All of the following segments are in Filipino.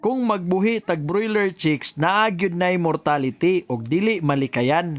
Kung magbuhi tag broiler chicks naa gyud nay mortality og dili malikayan.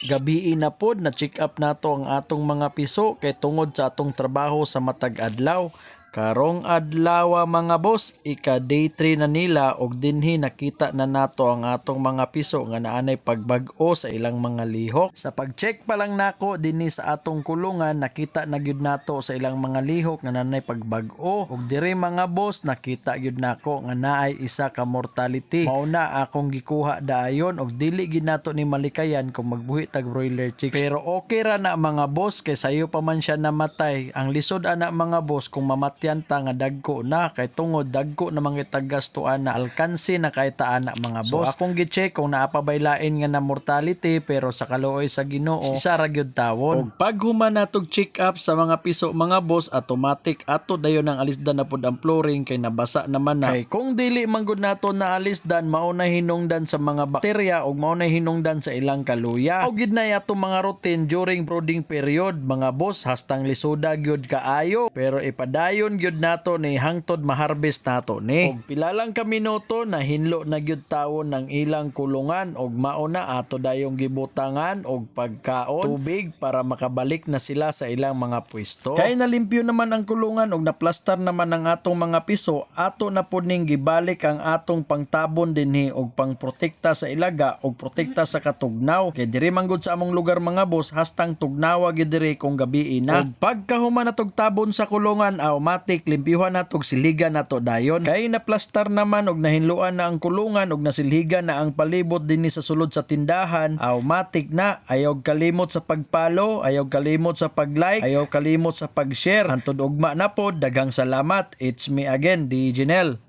Gabi na pod na check up nato ang atong mga piso kay tungod sa atong trabaho sa matag adlaw. Karong adlaw mga boss, ika day 3 na nila og dinhi nakita na nato ang atong mga piso nga naanay pagbag-o sa ilang mga lihok. Sa pag-check pa lang nako dinhi sa atong kulungan nakita na gyud nato sa ilang mga lihok nga naanay pagbag-o og diri mga boss nakita gyud nako nga naay isa ka mortality. Mao na akong gikuha daayon og dili gyud nato ni malikayan kung magbuhi tag broiler chicks. Pero okay ra na mga boss kay sayo pa man siya namatay. Ang lisod ana mga boss kung mamatyan ta nga dagko na kay tungod dagko na mga tagastuan na alkansi na kay taan na mga boss. So akong gi-check kung naapabaylain nga na mortality pero sa kaluoy sa Ginoo isa ra gyud tawon. Og pag human natog check up sa mga piso mga boss automatic ato dayon ang alisdan na pud ang flooring kay nabasa naman na. Kay kung dili man gud nato na alisdan mao na hinungdan sa mga bakterya og mao na hinungdan sa ilang kaluya. Og gid na ato mga routine during brooding period mga boss hastang lisoda gyud kaayo pero ipadayon gyud nato ni hangtod maharvest nato ni. Og pila lang ka minuto na hinlo na gyud tawon ng ilang kulungan og mao na ato dayong gibutangan og pagkaon tubig para makabalik na sila sa ilang mga pwesto. Kay nalimpyo naman ang kulungan og naplastar naman ang atong mga piso, ato na pud ning gibalik ang atong pangtabon dinhi og pangprotekta sa ilaga og protekta sa katugnaw. Kay diri man gud sa among lugar mga boss hastang tugnawa gyud diri kung gabi na. Og pagkahuman natog tabon sa kulungan automatic limpyuhan natog siligan nato dayon. Kay naplastar naman og nahinluan na ang kulungan og nasilhigan na ang palibot dinhi sa sulod sa tindahan, automatic na ayaw kalimot sa pagpalo, ayaw kalimot sa pag-like, ayaw kalimot sa pag-share. Hantod ugma na pod daghang salamat. It's me again, DJ Nel.